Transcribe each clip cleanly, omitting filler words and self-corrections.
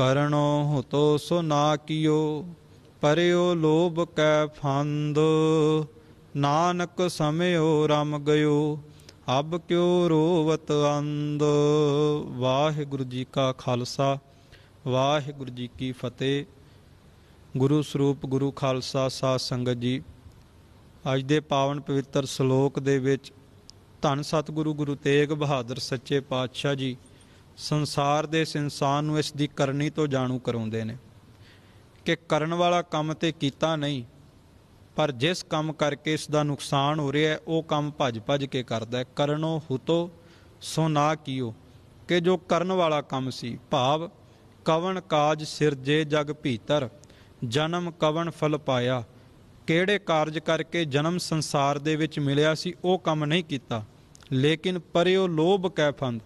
करनो तो सो ना कियो, परयो लोभ कै फंद। नानक समयो रम गयो, अब क्यों रोवत अंध। वाहिगुरु जी का खालसा, वाहिगुरु जी की फतेह। गुरु ਸਰੂਪ ਗੁਰੂ ਖਾਲਸਾ ਸਾਧ ਸੰਗਤ ਜੀ, ਅੱਜ ਦੇ ਪਾਵਨ ਪਵਿੱਤਰ ਸ਼ਲੋਕ ਦੇ ਵਿੱਚ ਧੰਨ ਸਤਿਗੁਰੂ ਗੁਰੂ ਤੇਗ ਬਹਾਦਰ ਸੱਚੇ ਪਾਤਸ਼ਾਹ ਜੀ ਸੰਸਾਰ ਦੇ ਇਸ ਇਨਸਾਨ ਨੂੰ ਇਸ ਦੀ ਕਰਨੀ ਤੋਂ ਜਾਣੂ ਕਰਾਉਂਦੇ ਨੇ ਕਿ ਕਰਨ ਵਾਲਾ ਕੰਮ ਤੇ ਕੀਤਾ ਨਹੀਂ, ਪਰ ਜਿਸ ਕੰਮ ਕਰਕੇ ਇਸ ਦਾ ਨੁਕਸਾਨ ਹੋ ਰਿਹਾ ਉਹ ਕੰਮ ਭੱਜ ਭੱਜ ਕੇ ਕਰਦਾ ਹੈ। ਕਰਨੋ ਹੁਤੋ ਸੋ ਨਾ ਕੀਓ, ਕਿ ਜੋ ਕਰਨ ਵਾਲਾ ਕੰਮ ਸੀ, ਭਾਵ ਕਵਣ ਕਾਜ ਸਿਰਜੇ ਜਗ ਭੀਤਰ, ਜਨਮ ਕਵਣ ਫਲ ਪਾਇਆ। ਕਿਹੜੇ ਕਾਰਜ ਕਰਕੇ ਜਨਮ ਸੰਸਾਰ ਦੇ ਵਿੱਚ ਮਿਲਿਆ ਸੀ ਉਹ ਕੰਮ ਨਹੀਂ ਕੀਤਾ, ਲੇਕਿਨ ਪਰਿਓ ਲੋਭ ਕੈ ਫੰਦ,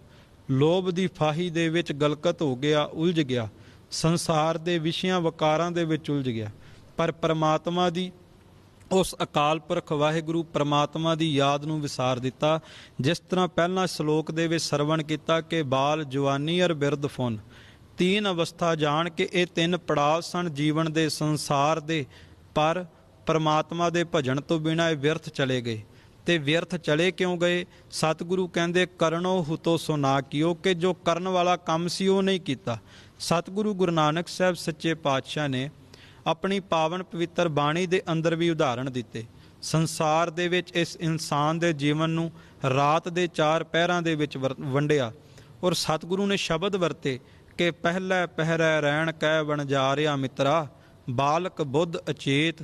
ਲੋਭ ਦੀ ਫਾਹੀ ਦੇ ਵਿੱਚ ਗਲਕਤ ਹੋ ਗਿਆ, ਉਲਝ ਗਿਆ, ਸੰਸਾਰ ਦੇ ਵਿਸ਼ਿਆਂ ਵਕਾਰਾਂ ਦੇ ਵਿੱਚ ਉਲਝ ਗਿਆ। ਪਰ ਪਰਮਾਤਮਾ ਦੀ ਉਸ ਅਕਾਲ ਪੁਰਖ ਵਾਹਿਗੁਰੂ ਪਰਮਾਤਮਾ ਦੀ ਯਾਦ ਨੂੰ ਵਿਸਾਰ ਦਿੱਤਾ। ਜਿਸ ਤਰ੍ਹਾਂ ਪਹਿਲਾਂ ਸ਼ਲੋਕ ਦੇ ਵਿੱਚ ਸਰਵਣ ਕੀਤਾ ਕਿ ਬਾਲ ਜਵਾਨੀ ਅਰ ਬਿਰਧ ਫੁਨ, तीन अवस्था जान के ये तीन पड़ाव सन जीवन दे संसार दे, पर परमात्मा दे भजन तो बिना ये व्यर्थ चले गए। ते व्यर्थ चले क्यों गए? सतगुरु कहंदे करनो हुतो सो ना कियो, कि जो करन वाला काम सी वो नहीं किया। सतगुरु गुरु नानक साहब सच्चे पातशाह ने अपनी पावन पवित्र बाणी दे अंदर भी उदाहरण दिते। संसार दे विच इस इंसान दे जीवन नूं रात दे 4 पहरां दे विच वंडिया, और सतगुरु ने शब्द वरते कि पहले पहरै रैण कै वणजारिया मित्रा, बालक बुद्ध अचेत,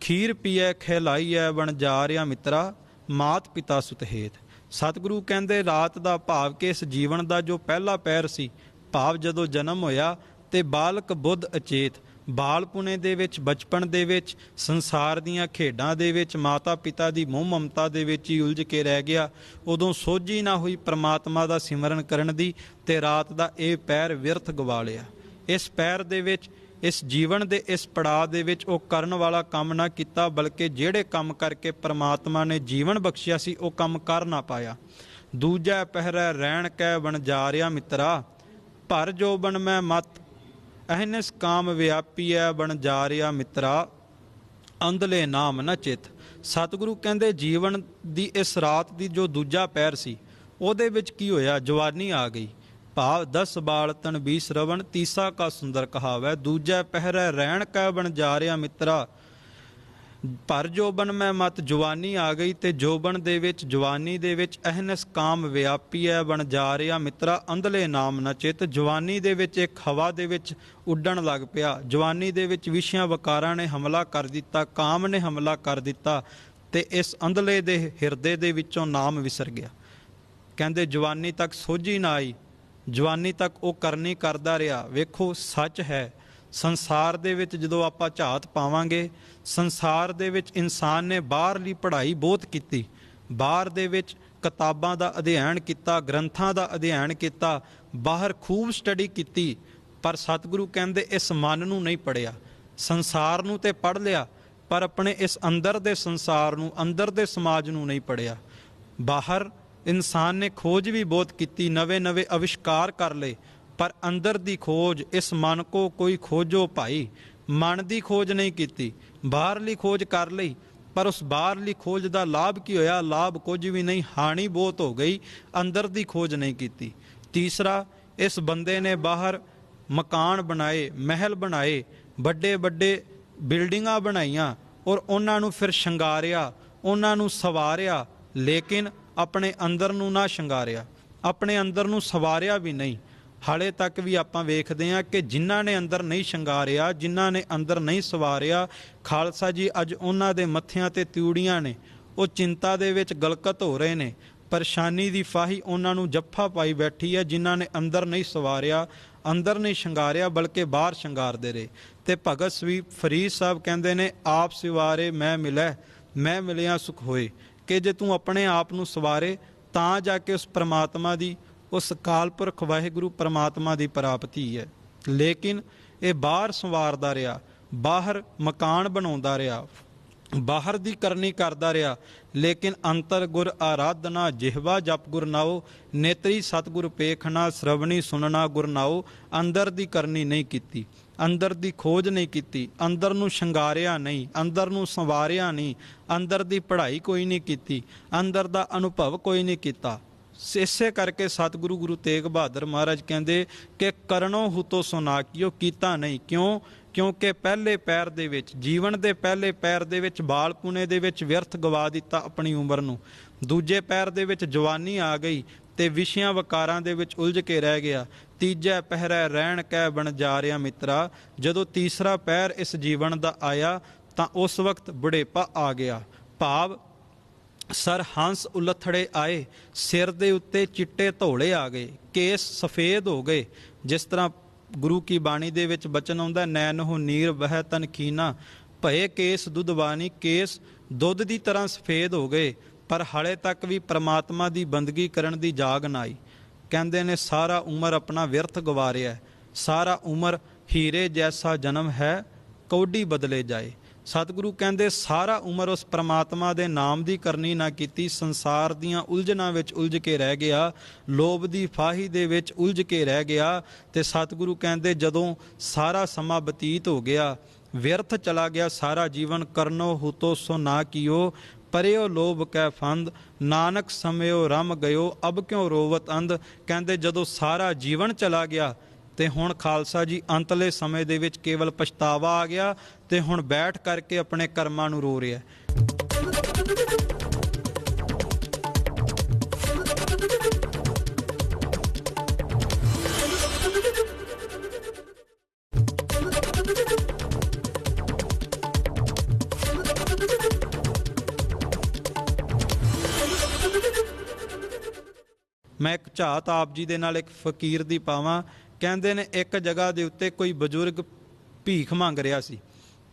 खीर पीए खिलाईए वणजारिया मित्रा, मात पिता सुतहेत। सतगुरु कहंदे रात दा भाव कि इस जीवन दा जो पहला पैर सी, भाव जदों जन्म होया ते बालक बुद्ध अचेत, बालपुणे दे विच बचपन दे विच संसार दीआं खेडां दे विच माता पिता दी मोह ममता दे विच ही उलझ के रह गया। उदों सोझी ना हुई परमात्मा दा सिमरन करन दी, ते रात दा ये पैर व्यर्थ गवा लिया। इस पैर दे विच इस जीवन दे इस पड़ाव दे विच वो करन वाला काम ना किता, बल्कि जिहड़े काम करके परमात्मा ने जीवन बख्शिया सी वो काम कर ना पाया। दूजा पहरै रैण कै वणजारिया मित्रा, भर जोबन मैं मत, अहनिस काम व्यापी है वणजारिया मित्रा, अंधले नाम न चित। सतगुरु कहंदे जीवन दी इस रात दी जो दूजा पैर सी ਉਹਦੇ ਵਿੱਚ ਕੀ ਹੋਇਆ? ਜਵਾਨੀ ਆ ਗਈ। ਭਾਵ 10 ਬਾਲ ਤਨ 20 ਰਵਣ, ਤੀਸਾ ਕਾ ਸੁੰਦਰ ਕਹਾਵੈ। ਦੂਜਾ ਪਹਿਰੈ ਰਹਿਣ ਕੈ ਵਣਜਾਰਿਆ ਮਿੱਤਰਾ, ਪਰ ਜੋਬਨ ਮੈਂ ਮਤ, ਜਵਾਨੀ ਆ ਗਈ ਤੇ ਜੋਬਨ ਦੇ ਵਿੱਚ ਜਵਾਨੀ ਦੇ ਵਿੱਚ ਅਹਨਸ ਕਾਮ ਵਿਆਪੀ ਹੈ ਵਣਜਾਰਿਆ ਮਿੱਤਰਾ, ਅੰਧਲੇ ਨਾਮ ਨਾ ਚਿਤ। ਜਵਾਨੀ ਦੇ ਵਿੱਚ ਇੱਕ ਹਵਾ ਦੇ ਵਿੱਚ ਉੱਡਣ ਲੱਗ ਪਿਆ। ਜਵਾਨੀ ਦੇ ਵਿੱਚ ਵਿਸ਼ਿਆਂ ਵਕਾਰਾਂ ਨੇ ਹਮਲਾ ਕਰ ਦਿੱਤਾ, ਕਾਮ ਨੇ ਹਮਲਾ ਕਰ ਦਿੱਤਾ, ਤੇ ਇਸ ਅੰਧਲੇ ਦੇ ਹਿਰਦੇ ਦੇ ਵਿੱਚੋਂ ਨਾਮ ਵਿਸਰ ਗਿਆ। ਕਹਿੰਦੇ ਜਵਾਨੀ ਤੱਕ ਸੋਝੀ ਨਾ ਆਈ, ਜਵਾਨੀ ਤੱਕ ਉਹ ਕਰਨੀ ਕਰਦਾ ਰਿਹਾ। ਵੇਖੋ ਸੱਚ ਹੈ, ਸੰਸਾਰ ਦੇ ਵਿੱਚ ਜਦੋਂ ਆਪਾਂ ਝਾਤ ਪਾਵਾਂਗੇ, ਸੰਸਾਰ ਦੇ ਵਿੱਚ ਇਨਸਾਨ ਨੇ ਬਾਹਰਲੀ ਪੜ੍ਹਾਈ ਬਹੁਤ ਕੀਤੀ, ਬਾਹਰ ਦੇ ਵਿੱਚ ਕਿਤਾਬਾਂ ਦਾ ਅਧਿਐਨ ਕੀਤਾ, ਗ੍ਰੰਥਾਂ ਦਾ ਅਧਿਐਨ ਕੀਤਾ, ਬਾਹਰ ਖੂਬ ਸਟੱਡੀ ਕੀਤੀ, ਪਰ ਸਤਿਗੁਰੂ ਕਹਿੰਦੇ ਇਸ ਮਨ ਨੂੰ ਨਹੀਂ ਪੜ੍ਹਿਆ। ਸੰਸਾਰ ਨੂੰ ਤੇ ਪੜ੍ਹ ਲਿਆ, ਪਰ ਆਪਣੇ ਇਸ ਅੰਦਰ ਦੇ ਸੰਸਾਰ ਨੂੰ, ਅੰਦਰ ਦੇ ਸਮਾਜ ਨੂੰ ਨਹੀਂ ਪੜ੍ਹਿਆ। ਬਾਹਰ ਇਨਸਾਨ ਨੇ ਖੋਜ ਵੀ ਬਹੁਤ ਕੀਤੀ, ਨਵੇਂ ਨਵੇਂ ਅਵਿਸ਼ਕਾਰ ਕਰ ਲਏ, पर अंदर दी खोज, इस मन को कोई खोजो भाई। मन की खोज नहीं की, बाहरली खोज कर ली, पर उस बाहरली खोज का लाभ की होया? लाभ कुछ भी नहीं, हानि बहुत हो गई, अंदर की खोज नहीं की। तीसरा, इस बंदे ने बाहर मकान बनाए, महल बनाए, बड़े बड़े बिल्डिंगां बनाईयां, और उन्होंने फिर शंगारिया, उन्होंने सवारिया, लेकिन अपने अंदर नूं ना शंगारिया, अपने अंदर नूं सवारिया भी नहीं। ਹਾਲੇ ਤੱਕ ਵੀ ਆਪਾਂ ਵੇਖਦੇ ਹਾਂ ਕਿ ਜਿਨ੍ਹਾਂ ਨੇ ਅੰਦਰ ਨਹੀਂ ਸ਼ਿੰਗਾਰਿਆ, ਜਿਨ੍ਹਾਂ ਨੇ ਅੰਦਰ ਨਹੀਂ ਸਵਾਰਿਆ, ਖਾਲਸਾ ਜੀ ਅੱਜ ਉਹਨਾਂ ਦੇ ਮੱਥਿਆਂ 'ਤੇ ਤਿਊੜੀਆਂ ਨੇ, ਉਹ ਚਿੰਤਾ ਦੇ ਵਿੱਚ ਗਲਕਤ ਹੋ ਰਹੇ ਨੇ, ਪਰੇਸ਼ਾਨੀ ਦੀ ਫਾਹੀ ਉਹਨਾਂ ਨੂੰ ਜੱਫਾ ਪਾਈ ਬੈਠੀ ਹੈ, ਜਿਨ੍ਹਾਂ ਨੇ ਅੰਦਰ ਨਹੀਂ ਸਵਾਰਿਆ, ਅੰਦਰ ਨਹੀਂ ਸ਼ਿੰਗਾਰਿਆ, ਬਲਕਿ ਬਾਹਰ ਸ਼ਿੰਗਾਰਦੇ ਰਹੇ। ਤੇ ਭਗਤ ਫਰੀਦ ਸਾਹਿਬ ਕਹਿੰਦੇ ਨੇ, ਆਪ ਸਿਵਾਰੇ ਮੈਂ ਮਿਲੈ, ਮੈਂ ਮਿਲਿਆ ਸੁਖ ਹੋਏ, ਕਿ ਜੇ ਤੂੰ ਆਪਣੇ ਆਪ ਨੂੰ ਸਵਾਰੇ ਤਾਂ ਜਾ ਕੇ ਉਸ ਪਰਮਾਤਮਾ ਦੀ, उस अकाल पुरख वाहिगुरु परमात्मा की प्राप्ति है। लेकिन ये बाहर संवारदा रहा, बाहर मकान बनाउंदा रहा, ਬਾਹਰ ਦੀ ਕਰਨੀ ਕਰਦਾ ਰਿਹਾ, ਲੇਕਿਨ ਅੰਤਰ ਗੁਰ ਆਰਾਧਨਾ, ਜਿਹਵਾ ਜਪ ਗੁਰ ਨਾਉ, ਨੇਤਰੀ ਸਤਿਗੁਰ ਪੇਖਣਾ, ਸ਼ਰਵਣੀ ਸੁਨਣਾ ਗੁਰ ਨਾਉ। ਅੰਦਰ ਦੀ ਕਰਨੀ ਨਹੀਂ ਕੀਤੀ, ਅੰਦਰ ਦੀ ਖੋਜ ਨਹੀਂ ਕੀਤੀ, ਅੰਦਰ ਨੂੰ ਸ਼ਿੰਗਾਰਿਆ ਨਹੀਂ, ਅੰਦਰ ਨੂੰ ਸੰਵਾਰਿਆ ਨਹੀਂ, ਅੰਦਰ ਦੀ ਪੜ੍ਹਾਈ ਕੋਈ ਨਹੀਂ ਕੀਤੀ, ਅੰਦਰ ਦਾ ਅਨੁਭਵ ਕੋਈ ਨਹੀਂ ਕੀਤਾ। ਇਸੇ ਕਰਕੇ ਸਤਿਗੁਰੂ ਗੁਰੂ ਤੇਗ ਬਹਾਦਰ ਮਹਾਰਾਜ ਕਹਿੰਦੇ ਕਿ ਕਰਨੋ ਹੁਤੋ ਸੁਨਾਕਿਓ, ਕੀਤਾ ਨਹੀਂ। ਕਿਉਂ? ਕਿਉਂਕਿ ਪਹਿਲੇ ਪੈਰ ਦੇ ਵਿੱਚ, ਜੀਵਨ ਦੇ ਪਹਿਲੇ ਪੈਰ ਦੇ ਵਿੱਚ ਬਾਲਪੁਣੇ ਦੇ ਵਿੱਚ ਵਿਅਰਥ ਗਵਾ ਦਿੱਤਾ ਆਪਣੀ ਉਮਰ ਨੂੰ। ਦੂਜੇ ਪੈਰ ਦੇ ਵਿੱਚ ਜਵਾਨੀ ਆ ਗਈ ਤੇ ਵਿਸ਼ਿਆਂ ਵਕਾਰਾਂ ਦੇ ਵਿੱਚ ਉਲਝ ਕੇ ਰਹਿ ਗਿਆ। ਤੀਜਾ ਪਹਿਰਾ ਰਹਿਣ ਕਹਿ ਬਣ ਜਾ ਰਿਹਾ ਮਿੱਤਰਾ। ਜਦੋਂ ਤੀਸਰਾ ਪੈਰ ਇਸ ਜੀਵਨ ਦਾ ਆਇਆ ਤਾਂ ਉਸ ਵਕਤ ਬੁਢੇਪਾ ਆ ਗਿਆ। ਭਾਵ ਸਰ ਹੰਸ ਉਲਥੜੇ ਆਏ, ਸਿਰ ਦੇ ਉੱਤੇ ਚਿੱਟੇ ਧੌਲੇ ਆ ਗਏ, ਕੇਸ ਸਫੇਦ ਹੋ ਗਏ। ਜਿਸ ਤਰ੍ਹਾਂ ਗੁਰੂ ਕੀ ਬਾਣੀ ਦੇ ਵਿੱਚ ਬਚਨ ਆਉਂਦਾ, ਨੈਣਹੁ ਨੀਰ ਵਹਿ ਤਨ ਖੀਨਾ, ਭਏ ਕੇਸ ਦੁੱਧਵਾਨੀ, ਕੇਸ ਦੁੱਧ ਦੀ ਤਰ੍ਹਾਂ ਸਫੇਦ ਹੋ ਗਏ, ਪਰ ਹਾਲੇ ਤੱਕ ਵੀ ਪ੍ਰਮਾਤਮਾ ਦੀ ਬੰਦਗੀ ਕਰਨ ਦੀ ਜਾਗ ਨਾ ਆਈ। ਕਹਿੰਦੇ ਨੇ ਸਾਰਾ ਉਮਰ ਆਪਣਾ ਵਿਅਰਥ ਗਵਾ ਰਿਹਾ, ਸਾਰਾ ਉਮਰ ਹੀਰੇ ਜੈਸਾ ਜਨਮ ਹੈ, ਕੌਡੀ ਬਦਲੇ ਜਾਏ। ਸਤਿਗੁਰੂ ਕਹਿੰਦੇ ਸਾਰਾ ਉਮਰ ਉਸ ਪ੍ਰਮਾਤਮਾ ਦੇ ਨਾਮ ਦੀ ਕਰਨੀ ਨਾ ਕੀਤੀ, ਸੰਸਾਰ ਦੀਆਂ ਉਲਝਣਾਂ ਵਿੱਚ ਉਲਝ ਕੇ ਰਹਿ ਗਿਆ, ਲੋਭ ਦੀ ਫਾਹੀ ਦੇ ਵਿੱਚ ਉਲਝ ਕੇ ਰਹਿ ਗਿਆ। ਤੇ ਸਤਿਗੁਰੂ ਕਹਿੰਦੇ ਜਦੋਂ ਸਾਰਾ ਸਮਾਂ ਬਤੀਤ ਹੋ ਗਿਆ, ਵਿਅਰਥ ਚਲਾ ਗਿਆ ਸਾਰਾ ਜੀਵਨ, ਕਰਨੋ ਹੁਤੋ ਸੋ ਨਾ ਕੀਓ, ਪਰਿਓ ਲੋਭ ਕੈ ਫੰਦ, ਨਾਨਕ ਸਮਿਓ ਰਮ ਗਇਓ, ਅਬ ਕਿਉਂ ਰੋਵਤ ਅੰਧ। ਕਹਿੰਦੇ ਜਦੋਂ ਸਾਰਾ ਜੀਵਨ ਚਲਾ ਗਿਆ ਤੇ ਹੁਣ ਖਾਲਸਾ ਜੀ ਅੰਤਲੇ ਸਮੇਂ ਦੇ ਵਿੱਚ ਕੇਵਲ ਪਛਤਾਵਾ ਆ ਗਿਆ ਤੇ ਹੁਣ ਬੈਠ ਕਰਕੇ ਆਪਣੇ ਕਰਮਾਂ ਨੂੰ ਰੋ ਰਿਹਾ। ਮੈਂ ਇੱਕ ਝਾਤ ਆਪ ਜੀ ਦੇ ਨਾਲ ਇੱਕ ਫਕੀਰ ਦੀ ਪਾਵਾਂ। ਕਹਿੰਦੇ ਨੇ ਇੱਕ ਜਗ੍ਹਾ ਦੇ ਉੱਤੇ ਕੋਈ ਬਜ਼ੁਰਗ ਭੀਖ ਮੰਗ ਰਿਹਾ ਸੀ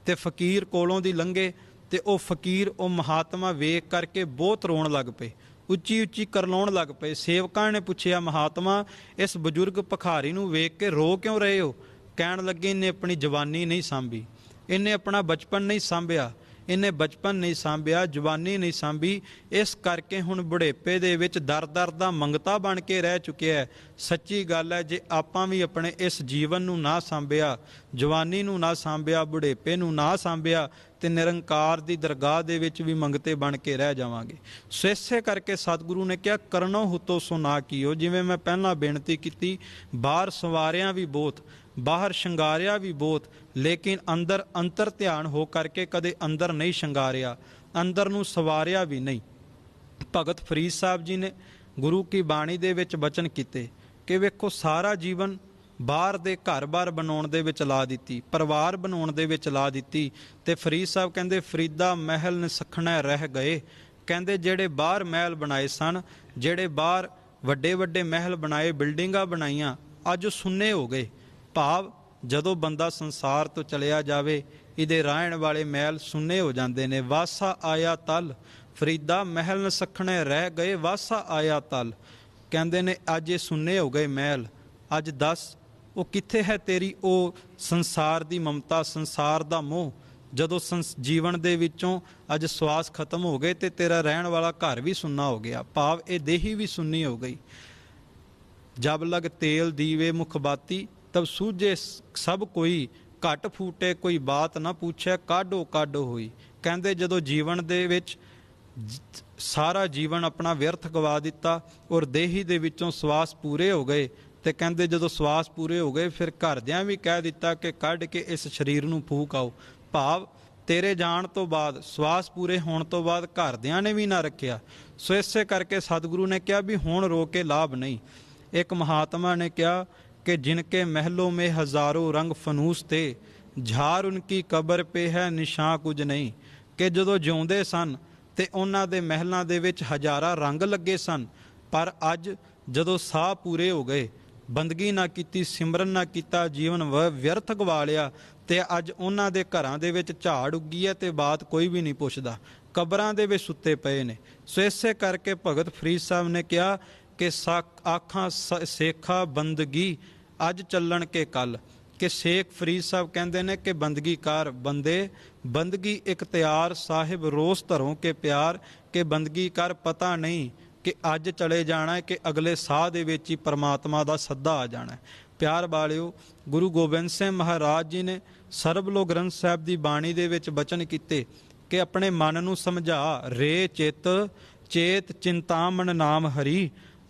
ਤੇ ਫਕੀਰ ਕੋਲੋਂ ਦੀ ਲੰਘੇ ਤੇ ਉਹ ਫਕੀਰ ਉਹ ਮਹਾਤਮਾ ਵੇਖ ਕਰਕੇ ਬਹੁਤ ਰੋਣ ਲੱਗ ਪਏ, ਉੱਚੀ ਉੱਚੀ ਕਰਲਾਉਣ ਲੱਗ ਪਏ। ਸੇਵਕਾਂ ਨੇ ਪੁੱਛਿਆ, ਮਹਾਤਮਾ ਇਸ ਬਜ਼ੁਰਗ ਭਿਖਾਰੀ ਨੂੰ ਵੇਖ ਕੇ ਰੋ ਕਿਉਂ ਰਹੇ ਹੋ? ਕਹਿਣ ਲੱਗੇ, ਇਹਨੇ ਆਪਣੀ ਜਵਾਨੀ ਨਹੀਂ ਸਾਂਭੀ, ਇਹਨੇ ਆਪਣਾ ਬਚਪਨ ਨਹੀਂ ਸਾਂਭਿਆ, ਇਹਨੇ ਬਚਪਨ ਨਹੀਂ ਸਾਂਭਿਆ, ਜਵਾਨੀ ਨਹੀਂ ਸਾਂਭੀ, ਇਸ ਕਰਕੇ ਹੁਣ ਬੁਢੇਪੇ ਦੇ ਵਿੱਚ ਦਰ ਦਰ ਦਾ ਮੰਗਤਾ ਬਣ ਕੇ ਰਹਿ ਚੁੱਕਿਆ ਹੈ। ਸੱਚੀ ਗੱਲ ਹੈ, ਜੇ ਆਪਾਂ ਵੀ ਆਪਣੇ ਇਸ ਜੀਵਨ ਨੂੰ ਨਾ ਸਾਂਭਿਆ, ਜਵਾਨੀ ਨੂੰ ਨਾ ਸਾਂਭਿਆ, ਬੁਢੇਪੇ ਨੂੰ ਨਾ ਸਾਂਭਿਆ ਤੇ ਨਿਰੰਕਾਰ ਦੀ ਦਰਗਾਹ ਦੇ ਵਿੱਚ ਵੀ ਮੰਗਤੇ ਬਣ ਕੇ ਰਹਿ ਜਾਵਾਂਗੇ। ਸੋ ਇਸੇ ਕਰਕੇ ਸਤਿਗੁਰੂ ਨੇ ਕਿਹਾ ਕਰਨੋ ਹੁਤੋ ਸੋ ਨਾ ਕੀਓ। ਜਿਵੇਂ ਮੈਂ ਪਹਿਲਾਂ ਬੇਨਤੀ ਕੀਤੀ, ਬਾਹਰ ਸੰਵਾਰਿਆ ਵੀ ਬਹੁਤ, ਬਾਹਰ ਸ਼ਿੰਗਾਰਿਆ ਵੀ ਬਹੁਤ, ਲੇਕਿਨ ਅੰਦਰ ਅੰਤਰ ਧਿਆਨ ਹੋ ਕਰਕੇ ਕਦੇ ਅੰਦਰ ਨਹੀਂ ਸ਼ਿੰਗਾਰਿਆ, ਅੰਦਰ ਨੂੰ ਸਵਾਰਿਆ ਵੀ ਨਹੀਂ। ਭਗਤ ਫਰੀਦ ਸਾਹਿਬ ਜੀ ਨੇ ਗੁਰੂ ਕੀ ਬਾਣੀ ਦੇ ਵਿੱਚ ਬਚਨ ਕੀਤੇ ਕਿ ਵੇਖੋ ਸਾਰਾ ਜੀਵਨ ਬਾਹਰ ਦੇ ਘਰ-ਬਾਰ ਬਣਾਉਣ ਦੇ ਵਿੱਚ ਲਾ ਦਿੱਤੀ, ਪਰਿਵਾਰ ਬਣਾਉਣ ਦੇ ਵਿੱਚ ਲਾ ਦਿੱਤੀ। ਤੇ ਫਰੀਦ ਸਾਹਿਬ ਕਹਿੰਦੇ ਫਰੀਦਾ ਮਹਿਲ ਨਿਸਖਣਾ ਰਹਿ ਗਏ। ਕਹਿੰਦੇ ਜਿਹੜੇ ਬਾਹਰ ਮਹਿਲ ਬਣਾਏ ਸਨ, ਜਿਹੜੇ ਬਾਹਰ ਵੱਡੇ ਵੱਡੇ ਮਹਿਲ ਬਣਾਏ, ਬਿਲਡਿੰਗਾਂ ਬਣਾਈਆਂ, ਅੱਜ ਉਹ ਸੁੰਨੇ ਹੋ ਗਏ। ਭਾਵ ਜਦੋਂ ਬੰਦਾ ਸੰਸਾਰ ਤੋਂ ਚਲਿਆ ਜਾਵੇ, ਇਹਦੇ ਰਹਿਣ ਵਾਲੇ ਮਹਿਲ ਸੁੰਨੇ ਹੋ ਜਾਂਦੇ ਨੇ। ਵਾਸਾ ਆਇਆ ਤਲ, ਫਰੀਦਾ ਮਹਿਲ ਨਿਸਖਣੇ ਰਹਿ ਗਏ, ਵਾਸਾ ਆਇਆ ਤਲ। ਕਹਿੰਦੇ ਨੇ ਅੱਜ ਇਹ ਸੁੰਨੇ ਹੋ ਗਏ ਮਹਿਲ। ਅੱਜ ਦੱਸ ਉਹ ਕਿੱਥੇ ਹੈ ਤੇਰੀ ਉਹ ਸੰਸਾਰ ਦੀ ਮਮਤਾ, ਸੰਸਾਰ ਦਾ ਮੋਹ। ਜਦੋਂ ਜੀਵਨ ਦੇ ਵਿੱਚੋਂ ਅੱਜ ਸਵਾਸ ਖਤਮ ਹੋ ਗਏ ਤੇ ਤੇਰਾ ਰਹਿਣ ਵਾਲਾ ਘਰ ਵੀ ਸੁੰਨਾ ਹੋ ਗਿਆ। ਭਾਵ ਇਹ ਦੇਹੀ ਵੀ ਸੁੰਨੀ ਹੋ ਗਈ। ਜਬ ਲਗ ਤੇਲ ਦੀਵੇ ਮੁਖ ਬਾਤੀ, ਤਬ ਸੂਝੇ ਸਭ ਕੋਈ, ਘਟ ਫੂਟੇ ਕੋਈ ਬਾਤ ਨਾ ਪੁੱਛੇ, ਕਾਢੋ ਕਾਢੋ ਹੋਈ। ਕਹਿੰਦੇ ਜਦੋਂ ਜੀਵਨ ਦੇ ਵਿੱਚ ਸਾਰਾ ਜੀਵਨ ਆਪਣਾ ਵਿਅਰਥ ਗਵਾ ਦਿੱਤਾ ਔਰ ਦੇਹੀ ਦੇ ਵਿੱਚੋਂ ਸਵਾਸ ਪੂਰੇ ਹੋ ਗਏ, ਤੇ ਕਹਿੰਦੇ ਜਦੋਂ ਸਵਾਸ ਪੂਰੇ ਹੋ ਗਏ ਫਿਰ ਘਰਦਿਆਂ ਵੀ ਕਹਿ ਦਿੱਤਾ ਕਿ ਕੱਢ ਕੇ ਇਸ ਸਰੀਰ ਨੂੰ ਫੂਕ ਆਓ। ਭਾਵ ਤੇਰੇ ਜਾਣ ਤੋਂ ਬਾਅਦ, ਸਵਾਸ ਪੂਰੇ ਹੋਣ ਤੋਂ ਬਾਅਦ ਘਰਦਿਆਂ ਨੇ ਵੀ ਨਾ ਰੱਖਿਆ। ਸੋ ਇਸੇ ਕਰਕੇ ਸਤਿਗੁਰੂ ਨੇ ਕਿਹਾ ਵੀ ਹੁਣ ਰੋ ਕੇ ਲਾਭ ਨਹੀਂ। ਇੱਕ ਮਹਾਤਮਾ ਨੇ ਕਿਹਾ ਕਿ ਜਿਨਕੇ ਮਹਿਲੋਂ ਮੇਂ ਹਜ਼ਾਰੋਂ ਰੰਗ ਫਨੂਸ ਤੇ, ਝਾਰ ਉਨਕੀ ਕਬਰ ਪੇ ਹੈ ਨਿਸ਼ਾਨ ਕੁਝ ਨਹੀਂ। ਕਿ ਜਦੋਂ ਜਿਉਂਦੇ ਸਨ ਤੇ ਉਹਨਾਂ ਦੇ ਮਹਿਲਾਂ ਦੇ ਵਿੱਚ ਹਜ਼ਾਰਾਂ ਰੰਗ ਲੱਗੇ ਸਨ, ਪਰ ਅੱਜ ਜਦੋਂ ਸਾਹ ਪੂਰੇ ਹੋ ਗਏ, ਬੰਦਗੀ ਨਾ ਕੀਤੀ, ਸਿਮਰਨ ਨਾ ਕੀਤਾ, ਜੀਵਨ ਵਿਅਰਥ ਗਵਾ ਲਿਆ, ਤੇ ਅੱਜ ਉਹਨਾਂ ਦੇ ਘਰਾਂ ਦੇ ਵਿੱਚ ਝਾੜ ਉੱਗੀ ਹੈ ਤੇ ਬਾਤ ਕੋਈ ਵੀ ਨਹੀਂ ਪੁੱਛਦਾ, ਕਬਰਾਂ ਦੇ ਵਿੱਚ ਸੁੱਤੇ ਪਏ ਨੇ। ਸੋ ਇਸੇ ਕਰਕੇ ਭਗਤ ਫਰੀਦ ਸਾਹਿਬ ਨੇ ਕਿਹਾ ਕਿ ਆਖਾਂ ਸੇਖਾ ਬੰਦਗੀ, ਅੱਜ ਚੱਲਣ ਕੇ ਕੱਲ। कि शेख फरीद साहब कहते हैं कि बंदगी कर बंदे बंदगी इख्तियार साहिब रोस धरों के प्यार कि बंदगी कर पता नहीं कि अज चले जाना है कि अगले साह दे विच ही परमात्मा दा सद्दा आ जाना है। प्यार वालिओ, गुरु गोबिंद सिंह महाराज जी ने सरबलो ग्रंथ साहिब दी बाणी दे विच बचन कीते कि अपने मन नूं समझा रे चित चेत चिंतामन नाम हरि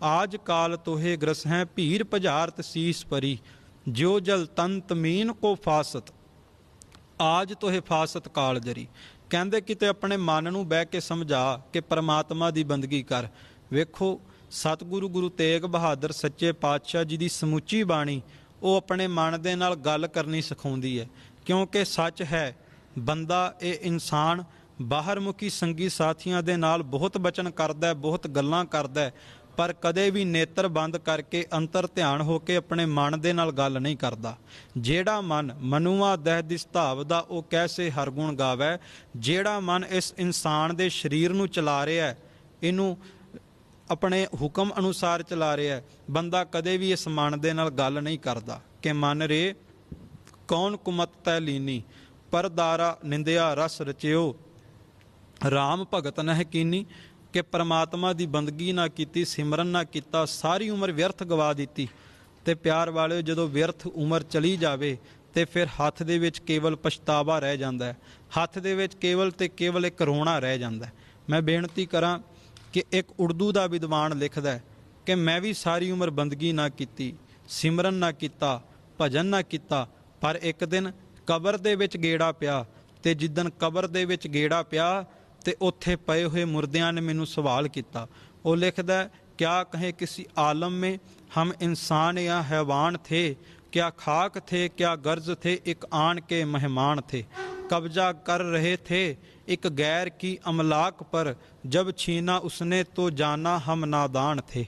आज काल तोहे ग्रस हैं भीर पजारत सीस परी ज्यो जल तंत मीन को फासत आज तो हिफासत काल जरी। कहते किते अपने मन नूं बह के समझा कि परमात्मा दी बंदगी कर। वेखो सतगुरु गुरु तेग बहादुर सच्चे पातशाह जी दी समूची बाणी वो अपने मन दे नाल गल करनी सिखाउंदी है, क्योंकि सच है बंदा ये इंसान बाहर मुखी संगी साथियों दे नाल बहुत बचन करदा है, बहुत गल्लां करदा है, पर कदे भी नेत्र बंद करके अंतर ध्यान होके अपने मन दे नाल गल नहीं करता। जेड़ा मन मनुआ दह दिस धाव दा ओ कैसे हरगुण गावै। जेड़ा मन इस इंसान दे शरीर नूं चला रहा है, इनू अपने हुक्म अनुसार चला रहा है, बंदा कदे भी इस मन दे नाल गल नहीं करता कि मन रे कौन कुमत तै लीनी परदारा निंदिया रस रचियो राम भगत नह कीनी। कि परमात्मा की बंदगी ना की, सिमरन ना किया, सारी उम्र व्यर्थ गवा दी। तो प्यार वाले जदों व्यर्थ उम्र चली जाए तो फिर हत्थ दे विच केवल पछतावा रह जाता है, हत्थ दे विच केवल ते केवल एक रोना रह जाता है। मैं बेनती करा कि एक उर्दू का विद्वान लिखदा है कि मैं भी सारी उम्र बंदगी ना की, सिमरन ना किया, भजन ना किया, पर एक दिन कबर दे विच गेड़ा पिया, ते जिदन कबर दे विच गेड़ा पिया ते उत्थे पए हुए मुर्दियां ने मैनू सवाल किया। वो लिखदा क्या कहें किसी आलम में हम इंसान या हैवान थे, क्या खाक थे क्या गर्ज थे, एक आन के मेहमान थे, कब्जा कर रहे थे एक गैर की अमलाक पर, जब छीना उसने तो जाना हम नादान थे।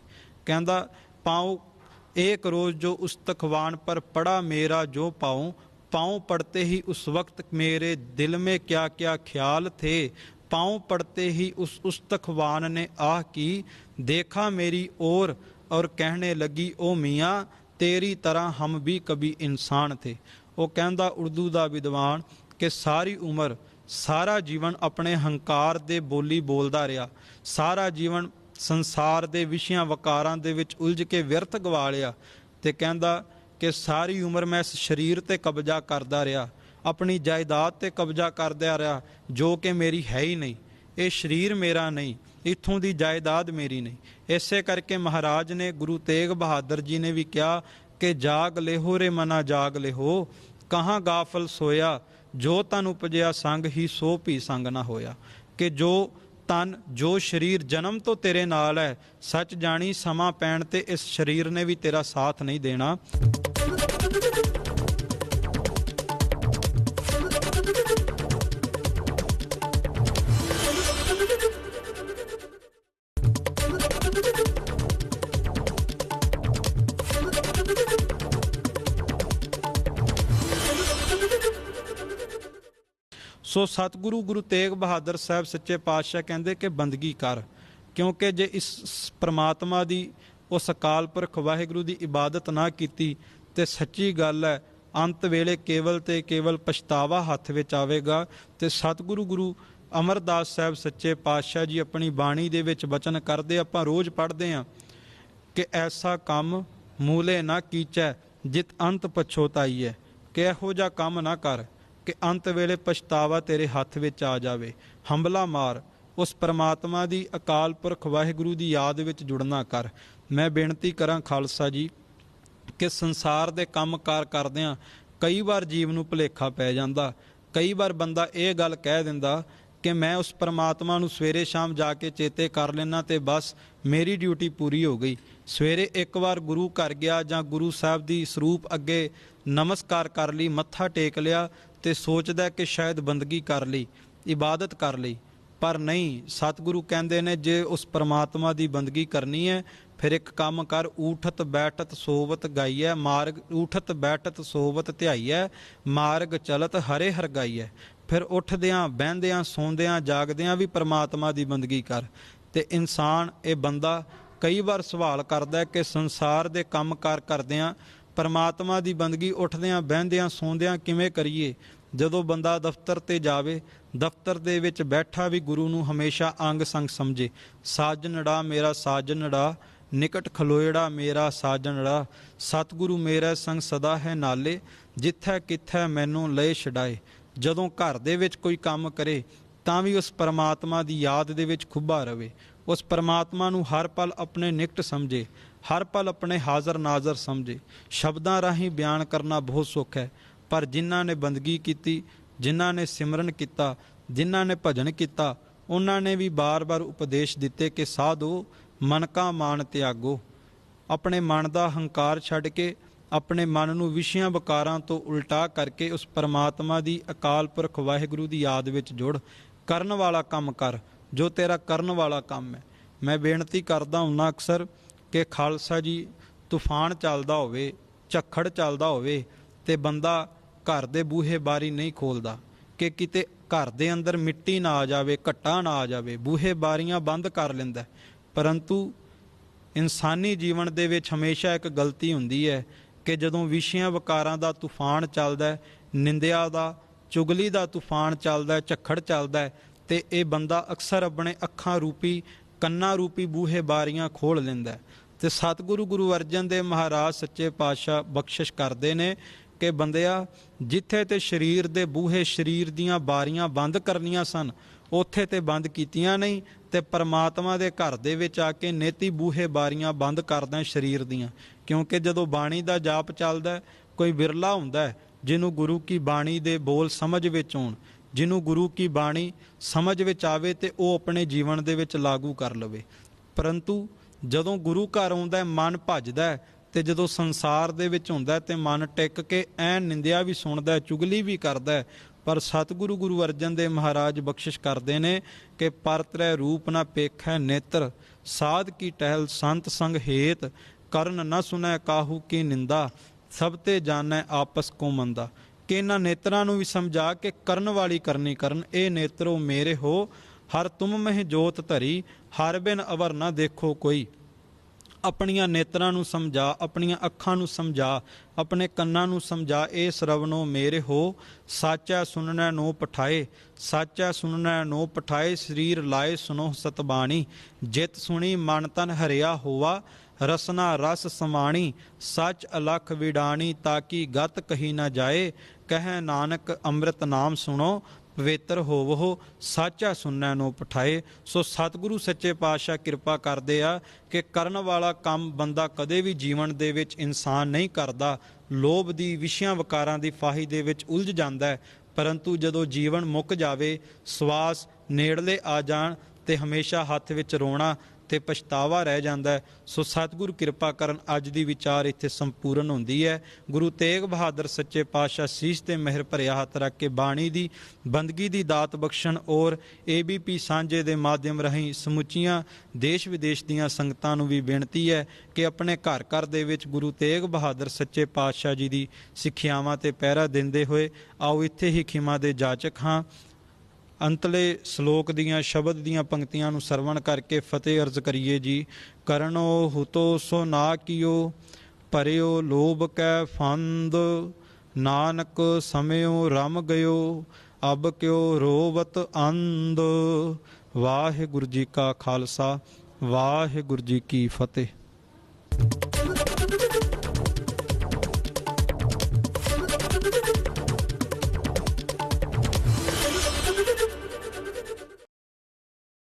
कहंदा पाँव एक रोज़ जो उस तखवान पर पड़ा मेरा जो पाँव, पाँव पड़ते ही उस वक्त मेरे दिल में क्या क्या ख्याल थे, पाँव पड़ते ही उस तखवान ने आह की, देखा मेरी ओर और कहने लगी ओ मियाँ तेरी तरह हम भी कभी इंसान थे। वो कहंदा उर्दू का विद्वान कि सारी उम्र सारा जीवन अपने हंकार दे बोली बोलदा रहा, सारा जीवन संसार दे विषयां वकारां दे विच उलझ के व्यर्थ गवा लिया, ते कहंदा कि सारी उम्र मैं इस शरीर ते कब्जा करदा रहा, अपनी जायदाद ते कब्जा करदा रहा जो कि मेरी है ही नहीं, ये शरीर मेरा नहीं, इत्थों दी जायदाद मेरी नहीं। इसे करके महाराज ने गुरु तेग बहादुर जी ने भी कहा कि जाग लेहो रे मना जाग लेहो, कहाँ गाफल सोया, जो तन उपजया संग ही सो भी संग ना होया। कि जो तन जो शरीर जन्म तो तेरे नाल है, सच जानी समा पैण ते इस शरीर ने भी तेरा साथ नहीं देना। सो सतगुरु गुरु तेग बहादुर साहब सच्चे पातशाह कहते कि बंदगी कर, क्योंकि जे इस परमात्मा की उस अकाल पुरख वाहिगुरू की इबादत ना की तो सच्ची गल है अंत वेले केवल ते केवल पछतावा हत्थ विच आवेगा। तो सतगुरु गुरु अमरदास साहब सच्चे पातशाह जी अपनी बाणी दे विच वचन करदे, आपां रोज़ पढ़ते हैं कि ऐसा काम मूले ना कीचै जित अंत पछोताई है, कि इहो जिहा काम ना कर कि अंत वेले पछतावा तेरे हत्थ विच आ जावे। हंबला मार उस परमात्मा की अकाल पुरख वाहिगुरू की याद विच जुड़ना कर। मैं बेनती करां खालसा जी कि संसार दे काम कार करदिआं कई बार जीव नूं भुलेखा पै जांदा, कई बार बंदा ये गल कह दिंदा कि मैं उस परमात्मा नूं सवेरे शाम जाके चेते कर लेना तो बस मेरी ड्यूटी पूरी हो गई। सवेरे एक बार गुरु घर गया जां गुरु साहब की सरूप अगे नमस्कार कर ली, मत्था टेक लिया तो सोचदा कि शायद बंदगी कर ली, इबादत कर ली, पर नहीं। सतगुरु कहंदे ने जे उस परमात्मा की बंदगी करनी है फिर एक काम कर, ऊठत बैठत सोवत गाईऐ मार्ग, ऊठत बैठत सोवत ध्याईऐ मार्ग चलत हरे हर गाईऐ। फिर उठदियां बहदियां सौंदियां जागदियां भी परमात्मा की बंदगी कर। ते इंसान ये बंदा कई बार सवाल करदा कि संसार दे काम कार करदियां परमात्मा ਦੀ ਬੰਦਗੀ ਉੱਠਦਿਆਂ ਬਹਿੰਦਿਆਂ ਸੌਂਦਿਆਂ ਕਿਵੇਂ ਕਰੀਏ। ਜਦੋਂ ਬੰਦਾ ਦਫ਼ਤਰ ਤੇ ਜਾਵੇ, ਦਫ਼ਤਰ ਦੇ ਵਿੱਚ ਬੈਠਾ ਵੀ ਗੁਰੂ ਨੂੰ ਹਮੇਸ਼ਾ ਅੰਗ ਸੰਗ ਸਮਝੇ। ਸਾਜਨੜਾ ਮੇਰਾ ਸਾਜਨੜਾ, ਨਿਕਟ ਖਲੋਇੜਾ ਮੇਰਾ ਸਾਜਨੜਾ, ਸਤਿਗੁਰੂ ਮੇਰਾ ਸੰਗ ਸਦਾ ਹੈ ਨਾਲੇ, ਜਿੱਥੈ ਕਿੱਥੈ ਮੈਨੂੰ ਲਏ ਛਡਾਏ। ਜਦੋਂ ਘਰ ਦੇ ਵਿੱਚ ਕੋਈ ਕੰਮ ਕਰੇ ਤਾਂ ਵੀ ਉਸ ਪਰਮਾਤਮਾ ਦੀ ਯਾਦ ਦੇ ਵਿੱਚ ਖੁੱਭਾ ਰਵੇ। ਉਸ ਪਰਮਾਤਮਾ ਨੂੰ ਹਰ ਪਲ ਆਪਣੇ ਨਿਕਟ ਸਮਝੇ, ਹਰ ਪਲ ਆਪਣੇ ਹਾਜ਼ਰ ਨਾਜ਼ਰ ਸਮਝੇ। ਸ਼ਬਦਾਂ ਰਾਹੀਂ ਬਿਆਨ ਕਰਨਾ ਬਹੁਤ ਸੁੱਖ ਹੈ, ਪਰ ਜਿਨ੍ਹਾਂ ਨੇ ਬੰਦਗੀ ਕੀਤੀ, ਜਿਨ੍ਹਾਂ ਨੇ ਸਿਮਰਨ ਕੀਤਾ, ਜਿਨ੍ਹਾਂ ਨੇ ਭਜਨ ਕੀਤਾ, ਉਹਨਾਂ ਨੇ ਵੀ ਬਾਰ-ਬਾਰ ਉਪਦੇਸ਼ ਦਿੱਤੇ ਕਿ ਸਾਧੋ ਮਨ ਕਾ ਮਾਨ ਤਿਆਗੋ। ਆਪਣੇ ਮਨ ਦਾ ਹੰਕਾਰ ਛੱਡ ਕੇ ਆਪਣੇ ਮਨ ਨੂੰ ਵਿਸ਼ਿਆਂ ਵਿਕਾਰਾਂ ਤੋਂ ਉਲਟਾ ਕਰਕੇ ਉਸ ਪਰਮਾਤਮਾ ਦੀ ਅਕਾਲ ਪੁਰਖ ਵਾਹਿਗੁਰੂ ਦੀ ਯਾਦ ਵਿੱਚ ਜੁੜ। ਕਰਨ ਵਾਲਾ ਕੰਮ ਕਰ ਜੋ ਤੇਰਾ ਕਰਨ ਵਾਲਾ ਕੰਮ ਹੈ। ਮੈਂ ਬੇਨਤੀ ਕਰਦਾ ਹੁੰਨਾ ਅਕਸਰ ਕਿ ਖਾਲਸਾ ਜੀ, ਤੂਫਾਨ ਚੱਲਦਾ ਹੋਵੇ, ਝੱਖੜ ਚੱਲਦਾ ਹੋਵੇ ਤੇ ਬੰਦਾ ਘਰ ਦੇ ਬੂਹੇ ਬਾਰੀ ਨਹੀਂ ਖੋਲ੍ਹਦਾ ਕਿ ਕਿਤੇ ਘਰ ਦੇ ਅੰਦਰ ਮਿੱਟੀ ਨਾ ਆ ਜਾਵੇ, ਘੱਟਾ ਨਾ ਆ ਜਾਵੇ, ਬੂਹੇ ਬਾਰੀਆਂ ਬੰਦ ਕਰ ਲੈਂਦਾ। ਪਰੰਤੂ ਇਨਸਾਨੀ ਜੀਵਨ ਦੇ ਵਿੱਚ ਹਮੇਸ਼ਾ ਇੱਕ ਗਲਤੀ ਹੁੰਦੀ ਹੈ ਕਿ ਜਦੋਂ ਵਿਸ਼ਿਆਂ ਵਿਕਾਰਾਂ ਦਾ ਤੂਫਾਨ ਚੱਲਦਾ, ਨਿੰਦਿਆ ਦਾ, ਚੁਗਲੀ ਦਾ ਤੂਫਾਨ ਚੱਲਦਾ, ਝੱਖੜ ਚੱਲਦਾ, ਤੇ ਇਹ ਬੰਦਾ ਅਕਸਰ ਆਪਣੇ ਅੱਖਾਂ ਰੂਪੀ, ਕੰਨਾਂ ਰੂਪੀ ਬੂਹੇ ਬਾਰੀਆਂ ਖੋਲ੍ਹ ਲੈਂਦਾ। ਤੇ ਸਤਿਗੁਰੂ ਗੁਰੂ ਅਰਜਨ ਦੇਵ ਮਹਾਰਾਜ ਸੱਚੇ ਪਾਤਸ਼ਾਹ ਬਖਸ਼ਿਸ਼ ਕਰਦੇ ਨੇ ਕਿ ਬੰਦਿਆ, ਜਿੱਥੇ ਤੇ ਸਰੀਰ ਦੇ ਬੂਹੇ, ਸਰੀਰ ਦੀਆਂ ਬਾਰੀਆਂ ਬੰਦ ਕਰਨੀਆਂ ਸਨ, ਉੱਥੇ ਤੇ ਬੰਦ ਕੀਤੀਆਂ ਨਹੀਂ, ਤੇ ਪਰਮਾਤਮਾ ਦੇ ਘਰ ਦੇ ਵਿੱਚ ਆ ਕੇ ਨੇਤੀ ਬੂਹੇ ਬਾਰੀਆਂ ਬੰਦ ਕਰਦਾ ਸਰੀਰ ਦੀਆਂ। ਕਿਉਂਕਿ ਜਦੋਂ ਬਾਣੀ ਦਾ ਜਾਪ ਚੱਲਦਾ, ਕੋਈ ਬਿਰਲਾ ਹੁੰਦਾ ਜਿਹਨੂੰ ਗੁਰੂ ਕੀ ਬਾਣੀ ਦੇ ਬੋਲ ਸਮਝ ਵਿੱਚ ਆਉਣ, ਜਿਹਨੂੰ ਗੁਰੂ ਕੀ ਬਾਣੀ ਸਮਝ ਵਿੱਚ ਆਵੇ ਤੇ ਉਹ ਆਪਣੇ ਜੀਵਨ ਦੇ ਵਿੱਚ ਲਾਗੂ ਕਰ ਲਵੇ। ਪਰੰਤੂ ਜਦੋਂ ਗੁਰੂ ਘਰ ਆਉਂਦਾ, ਮਨ ਭੱਜਦਾ, ਤੇ ਜਦੋਂ ਸੰਸਾਰ ਦੇ ਵਿੱਚ ਹੁੰਦਾ ਤੇ ਮਨ ਟਿਕ ਕੇ ਐਨ ਨਿੰਦਿਆ ਵੀ ਸੁਣਦਾ, ਚੁਗਲੀ ਵੀ ਕਰਦਾ। ਪਰ ਸਤਿਗੁਰੂ ਗੁਰੂ ਅਰਜਨ ਦੇਵ ਮਹਾਰਾਜ ਬਖਸ਼ਿਸ਼ ਕਰਦੇ ਨੇ ਕਿ ਪਰਤਰੈ ਰੂਪ ਨਾ ਪੇਖੈ ਨੇਤਰ, ਸਾਧ ਕੀ ਟਹਿਲ ਸੰਤ ਸੰਗ ਹੇਤ, ਕਰਨ ਨਾ ਸੁਨੈ ਕਾਹੂ ਕੀ ਨਿੰਦਾ, ਸਭ ਤੇ ਜਾਣੈ ਆਪਸ ਕੋ ਮੰਦਾ। ਕਿ ਇਹਨਾਂ ਨੇਤਰਾਂ ਨੂੰ ਵੀ ਸਮਝਾ ਕੇ ਕਰਨ ਵਾਲੀ ਕਰਨੀ ਕਰਨ। ਇਹ ਨੇਤਰੋ ਮੇਰੇ ਹੋ, ਹਰ ਤੁਮ ਮਹਿ ਜੋਤ ਧਰੀ, ਹਰ ਬਿਨ ਅਵਰ ਨਾ ਦੇਖੋ ਕੋਈ। ਆਪਣੀਆਂ ਨੇਤਰਾਂ ਨੂੰ ਸਮਝਾ, ਆਪਣੀਆਂ ਅੱਖਾਂ ਨੂੰ ਸਮਝਾ, ਆਪਣੇ ਕੰਨਾਂ ਨੂੰ ਸਮਝਾ। ਇਹ ਸਰਵਨੋ ਮੇਰੇ ਹੋ, ਸਾਚਾ ਸੁਣਨੈ ਨੋ ਪਠਾਏ, ਸਾਚਾ ਸੁਣਨੈ ਨੋ ਪਠਾਏ, ਸਰੀਰ ਲਾਏ ਸੁਨੋ ਸਤਬਾਣੀ, ਜਿਤ ਸੁਣੀ ਮਨ ਤਨ ਹਰਿਆ ਹੋਵਾ, ਰਸਨਾ ਰਸ ਸਮਾਣੀ, ਸੱਚ ਅਲਖ ਵਿਡਾਣੀ, ਤਾਕੀ ਗਤ ਕਹੀ ਨਾ ਜਾਏ, ਕਹਿ ਨਾਨਕ ਅੰਮ੍ਰਿਤ ਨਾਮ ਸੁਣੋ, ਪਵਿੱਤਰ ਹੋਵੋ ਸਾਚਾ ਸੁਣਨੈ ਨੋ ਪਠਾਏ। ਸੋ ਸਤਿਗੁਰੂ ਸੱਚੇ ਪਾਤਸ਼ਾਹ ਕਿਰਪਾ ਕਰਦੇ ਆ ਕਿ ਕਰਨ ਵਾਲਾ ਕੰਮ ਬੰਦਾ ਕਦੇ ਵੀ ਜੀਵਨ ਦੇ ਵਿੱਚ ਇਨਸਾਨ ਨਹੀਂ ਕਰਦਾ। ਲੋਭ ਦੀ, ਵਿਸ਼ਿਆਂ ਵਿਕਾਰਾਂ ਦੀ ਫਾਹੀ ਦੇ ਵਿੱਚ ਉਲਝ ਜਾਂਦਾ, ਪਰੰਤੂ ਜਦੋਂ ਜੀਵਨ ਮੁੱਕ ਜਾਵੇ, ਸਵਾਸ ਨੇੜਲੇ ਆ ਜਾਣ ਤੇ ਹਮੇਸ਼ਾ ਹੱਥ ਵਿੱਚ ਰੋਣਾ ਤੇ ਪਛਤਾਵਾ ਰਹਿ ਜਾਂਦਾ। ਸੋ ਸਤਿਗੁਰੂ ਕਿਰਪਾ ਕਰਨ ਅੱਜ ਦੀ ਵਿਚਾਰ ਇੱਥੇ ਸੰਪੂਰਨ ਹੁੰਦੀ ਹੈ। ਗੁਰੂ ਤੇਗ ਬਹਾਦਰ ਸੱਚੇ ਪਾਤਸ਼ਾਹ ਸੀਸ ਤੇ ਮਿਹਰ ਭਰਿਆ ਹੱਥ ਰੱਖ ਕੇ ਬਾਣੀ ਦੀ ਬੰਦਗੀ ਦੀ ਦਾਤ ਬਖਸ਼ਣ ਔਰ ABP ਸਾਂਝੇ ਦੇ ਮਾਧਿਅਮ ਰਾਹੀਂ ਸਮੁੱਚੀਆਂ ਦੇਸ਼ ਵਿਦੇਸ਼ ਦੀਆਂ ਸੰਗਤਾਂ ਨੂੰ ਵੀ ਬੇਨਤੀ ਹੈ ਕਿ ਆਪਣੇ ਘਰ ਘਰ ਦੇ ਵਿੱਚ ਗੁਰੂ ਤੇਗ ਬਹਾਦਰ ਸੱਚੇ ਪਾਤਸ਼ਾਹ ਜੀ ਦੀ ਸਿੱਖਿਆਵਾਂ ਤੇ ਪਹਿਰਾ ਦਿੰਦੇ ਹੋਏ ਆਓ ਇੱਥੇ ਹੀ ਖਿਮਾ ਦੇ ਜਾਚਕ ਹਾਂ। ਅੰਤਲੇ ਸ਼ਲੋਕ ਦੀਆਂ ਸ਼ਬਦ ਦੀਆਂ ਪੰਕਤੀਆਂ ਨੂੰ ਸਰਵਣ ਕਰਕੇ ਫਤਿਹ ਅਰਜ਼ ਕਰੀਏ ਜੀ। ਕਰਨੋ ਹੁਤੋ ਸੋ ਨਾ ਕੀਓ, ਭਰਿਓ ਲੋਭ ਕੈ ਫੰਦ, ਨਾਨਕ ਸਮਿਓ ਰਮ ਗਇਓ, ਅਬ ਕਿਉ ਰੋਵਤ ਅੰਧ। ਵਾਹਿਗੁਰੂ ਜੀ ਕਾ ਖਾਲਸਾ, ਵਾਹਿਗੁਰੂ ਜੀ ਕੀ ਫਤਿਹ।